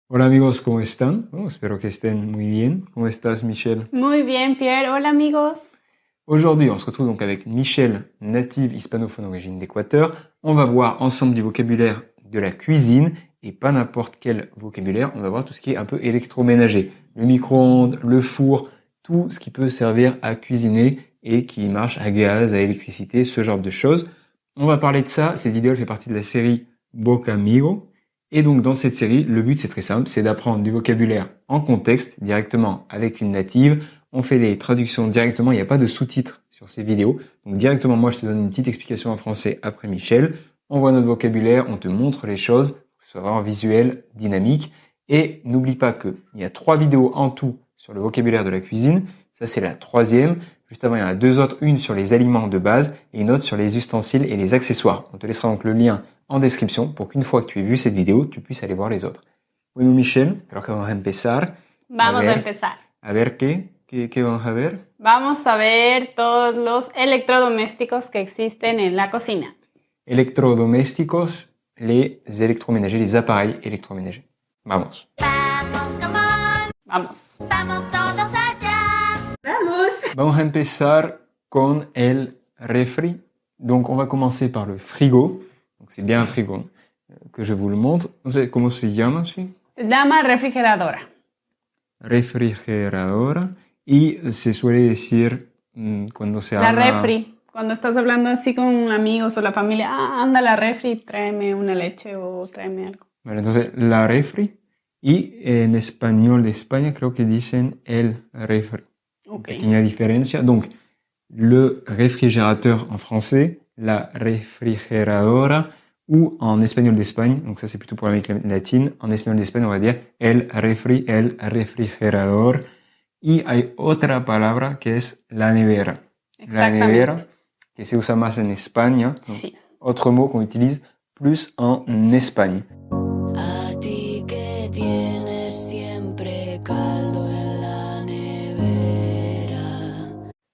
Hola amigos, ¿cómo están? Espero que estén muy bien. ¿Cómo estás, Michelle? Muy bien, Pierre. Hola, amigos. Aujourd'hui, on se retrouve donc avec Michelle, native hispanophone d'origine d'Équateur. On va voir ensemble du vocabulaire de la cuisine et pas n'importe quel vocabulaire. On va voir tout ce qui est un peu électroménager. Le micro-ondes, le four, tout ce qui peut servir à cuisiner et qui marche à gaz, à électricité, ce genre de choses. On va parler de ça. Cette vidéo elle fait partie de la série Bocamigo. Et donc dans cette série, le but c'est très simple, c'est d'apprendre du vocabulaire en contexte, directement avec une native. On fait les traductions directement, il n'y a pas de sous-titres sur ces vidéos. Donc directement, moi je te donne une petite explication en français après Michel. On voit notre vocabulaire, on te montre les choses, pour que ce soit vraiment visuel, dynamique. Et n'oublie pas qu'il y a 3 vidéos en tout sur le vocabulaire de la cuisine. Ça c'est la 3e. Juste avant, il y en a 2 autres, une sur les aliments de base et une autre sur les ustensiles et les accessoires. On te laissera donc le lien en description pour qu'une fois que tu aies vu cette vidéo, tu puisses aller voir les autres. Bueno, Michelle, creo que vamos a empezar. Vamos a empezar. A ver qué vamos a ver. Vamos a ver todos los electrodomésticos que existen en la cocina. Electrodomésticos, les électroménagers, les appareils électroménagers. Vamos. Vamos. Vamos todos allá. Vamos. Vamos a empezar con el refri. Donc on va commencer par le frigo. Donc c'est bien un frigo que je vous le montre. No sé cómo se llama, sí. Se llama refrigeradora. Refrigeradora. Y se suele decir cuando se La habla... refri. Cuando estás hablando así con amigos o la familia, anda la refri, tráeme una leche o tráeme algo. Vale, entonces la refri. Y en español de España creo que dicen el refri. Okay. Pequeña diferencia. Donc, le réfrigérateur en français, la refrigeradora, ou en espagnol d'Espagne, donc ça c'est plutôt pour l'Amérique latine, en espagnol d'Espagne on va dire el refri, el refrigerador. Y hay otra palabra que es la nevera. La nevera, que se usa más en España. Sí. Autre mot qu'on utilise plus en Espagne. A ti que tienes siempre caldo en la nevera.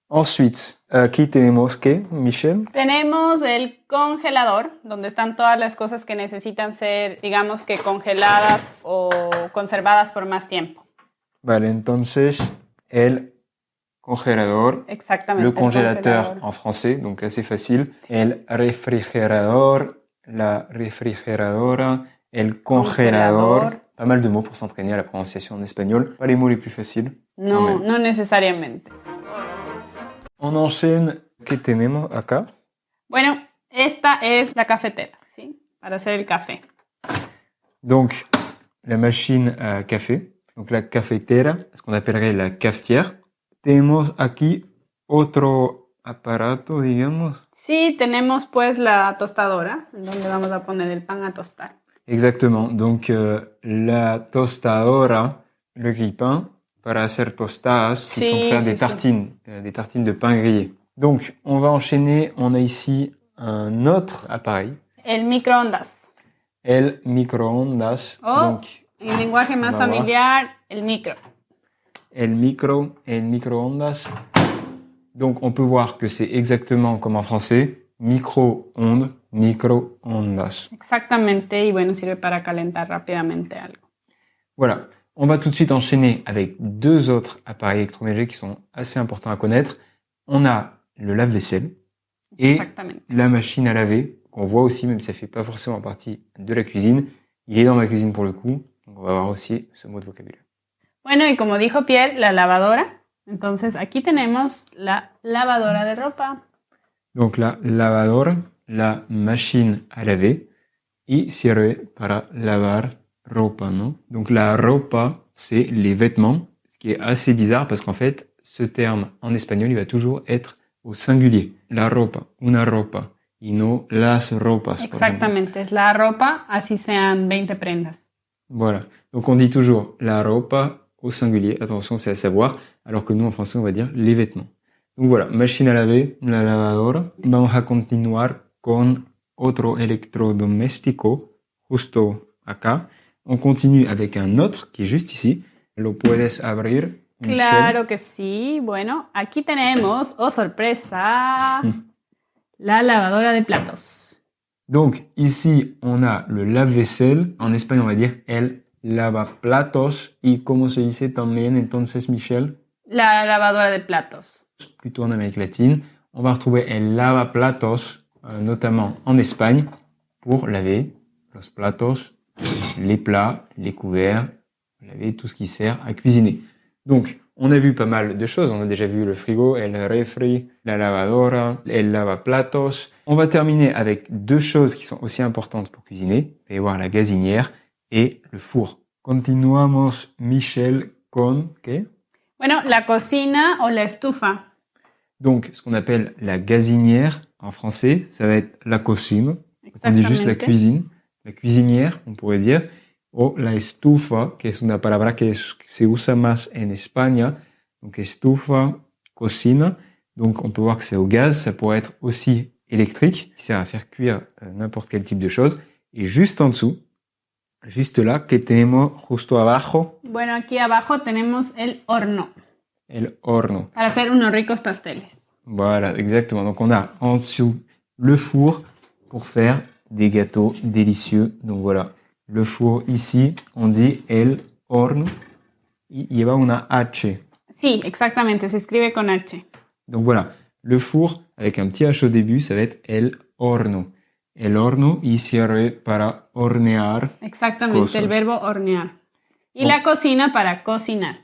Ensuite, aquí tenemos que, Michel? Tenemos el congelador, donde están todas las cosas que necesitan ser, digamos que congeladas o conservadas por más tiempo. Vale, entonces, el congelador. Exactamente. Le congélateur en français, donc assez facile. Sí. El refrigerador, la refrigeradora, el congelador. Pas mal de mots pour s'entraîner à la prononciation en espagnol. Pas les mots les plus faciles. No, no necesariamente. On enchaîne. ¿Qué tenemos acá? Bueno, esta es la cafetera, ¿sí? Para hacer el café. Donc, la machine à café. Donc, la cafetera, ce qu'on appellerait la cafetière. Tenemos aquí otro aparato, digamos. Sí, tenemos pues la tostadora, donde vamos a poner el pan a tostar. Exactement. Donc, la tostadora, le grille-pain, para hacer tostadas, qui sont faire des tartines de pain grillé. Donc, on va enchaîner. On a ici un autre appareil. El microondas. El microondas. Donc, en lenguaje más familiar, el micro. El microondas. Donc, on peut voir que c'est exactement comme en français. Micro-ondes, microondas. Exactamente, y bueno, sirve para calentar rápidamente algo. Voilà. On va tout de suite enchaîner avec 2 autres appareils électroménagers qui sont assez importants à connaître. On a le lave-vaisselle et la machine à laver, qu'on voit aussi, même si ça ne fait pas forcément partie de la cuisine. Il est dans ma cuisine pour le coup, donc on va voir aussi ce mot de vocabulaire. Bueno, y como dijo Pierre, la lavadora. Entonces, aquí tenemos la lavadora de ropa. Donc la lavadora, la machine à laver, y sirve para lavar ropa, ¿no? Donc la ropa, c'est les vêtements, ce qui est assez bizarre parce qu'en fait, ce terme en espagnol, il va toujours être au singulier. La ropa, una ropa, y no las ropas. Exactamente, es la ropa, así sean 20 prendas. Voilà, donc on dit toujours la ropa au singulier, attention, c'est à savoir, alors que nous en français, on va dire les vêtements. Donc voilà, machine à laver, la lavadora. Vamos a continuar con otro electrodoméstico, justo acá. On continue avec un autre qui est juste ici. Lo puedes abrir, Michel. Claro que sí. Bueno, aquí tenemos, oh sorpresa, la lavadora de platos. Donc ici, on a le lave-vaisselle. En espagnol, on va dire el lavaplatos. ¿Y cómo se dice también entonces, Michelle? La lavadora de platos. Plutôt en Amérique latine. On va retrouver el lavaplatos, notamment en Espagne, pour laver los platos, les plats, les couverts, laver tout ce qui sert à cuisiner. Donc, on a vu pas mal de choses. On a déjà vu le frigo, el refri, la lavadora, el lavaplatos. On va terminer avec deux choses qui sont aussi importantes pour cuisiner. Il va y avoir la gazinière et le four. Continuamos, Michelle, con... ¿qué? Bueno, la cocina o la estufa. Donc, ce qu'on appelle la gazinière, en français, ça va être la cocine. On dit juste la cuisine. La cuisinière, on pourrait dire. O la estufa, que es una palabra que se usa más en España. Donc, estufa, cocina. Donc, on peut voir que c'est au gaz. Ça pourrait être aussi électrique, qui sert à faire cuire n'importe quel type de choses. Et juste en dessous, juste là, que tenemos justo abajo. Bueno, aquí abajo tenemos el horno. El horno. Para hacer unos ricos pasteles. Voilà, exactement. Donc, on a en dessous le four pour faire des gâteaux délicieux. Donc, voilà. Le four ici, on dit el horno. Y lleva una H. Sí, exactamente. Se escribe con H. Donc, voilà. Le four, avec un petit H au début, ça va être el horno. El horno y sirve para hornear. Exactamente, cosas. el verbo hornear. Y Bon. la cocina para cocinar.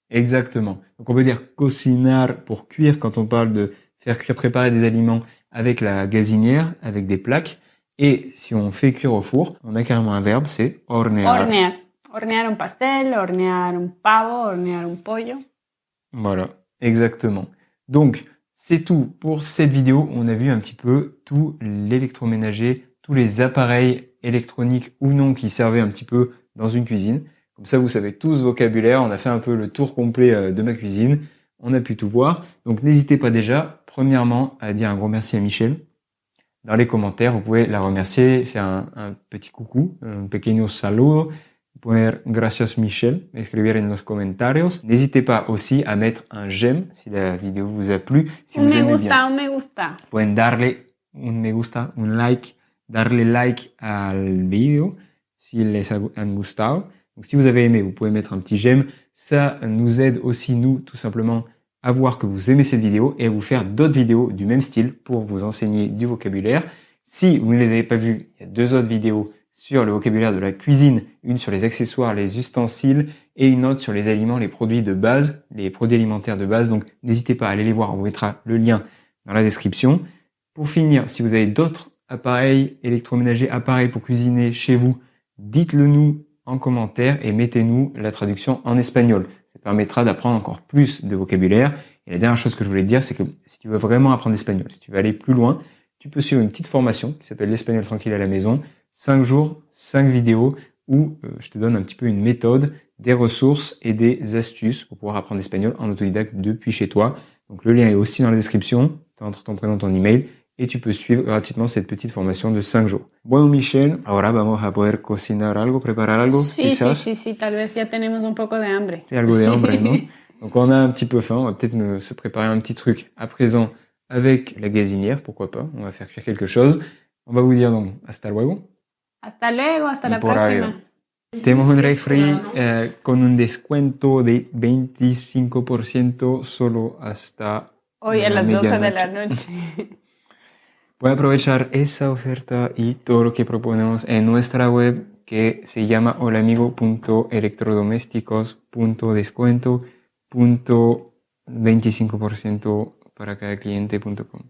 Exactement. Donc on peut dire cocinar pour cuire quand on parle de faire cuire, préparer des aliments avec la gazinière, avec des plaques. Et si on fait cuire au four, on a carrément un verbe, c'est hornear. Hornear. Hornear un pastel, hornear un pavo, hornear un pollo. Voilà, exactement. Donc, c'est tout pour cette vidéo. On a vu un petit peu tout l'électroménager, tous les appareils électroniques ou non qui servaient un petit peu dans une cuisine. Comme ça, vous savez tout ce vocabulaire. On a fait un peu le tour complet de ma cuisine. On a pu tout voir. Donc, n'hésitez pas déjà, premièrement, à dire un gros merci à Michelle. Dans les commentaires, vous pouvez la remercier, faire un petit coucou, un pequeño saludo, poner gracias Michelle, escribir en los comentarios. N'hésitez pas aussi à mettre un j'aime si la vidéo vous a plu, si Un vous me aimez gusta, bien. un me gusta. Pueden darle un me gusta, un like, darle like al vidéo si les han gustado. Donc si vous avez aimé, vous pouvez mettre un petit j'aime. Ça nous aide aussi, nous, tout simplement, à voir que vous aimez cette vidéo et à vous faire d'autres vidéos du même style pour vous enseigner du vocabulaire. Si vous ne les avez pas vues, il y a 2 autres vidéos sur le vocabulaire de la cuisine, une sur les accessoires, les ustensiles et une autre sur les aliments, les produits de base, les produits alimentaires de base. Donc n'hésitez pas à aller les voir, on vous mettra le lien dans la description. Pour finir, si vous avez d'autres appareils électroménagers, appareils pour cuisiner chez vous, dites-le nous en commentaire et mettez-nous la traduction en espagnol. Ça permettra d'apprendre encore plus de vocabulaire. Et la dernière chose que je voulais te dire, c'est que si tu veux vraiment apprendre l'espagnol, si tu veux aller plus loin, tu peux suivre une petite formation qui s'appelle l'espagnol tranquille à la maison. 5 jours, 5 vidéos où je te donne un petit peu une méthode, des ressources et des astuces pour pouvoir apprendre l'espagnol en autodidacte depuis chez toi. Donc le lien est aussi dans la description. Tu entres ton prénom, ton email et tu peux suivre gratuitement cette petite formation de 5 jours. Bueno, Michelle, ahora vamos a poder cocinar algo, preparar algo, Sí, quizás. sí, tal vez ya tenemos un poco de hambre. C'est algo de hambre, ¿no? Donc on a un petit peu faim, on va peut-être se préparer un petit truc à présent avec la gazinière, pourquoi pas. On va faire cuire quelque chose. On va vous dire donc hasta luego. Hasta luego, hasta Y la por ahí. próxima. Tenemos un refri con un descuento de 25% solo hasta Hoy a la las 12 de medianoche. la noche. Pueden aprovechar esa oferta y todo lo que proponemos en nuestra web que se llama holaamigo.electrodomésticos.descuento.25% para cada cliente.com.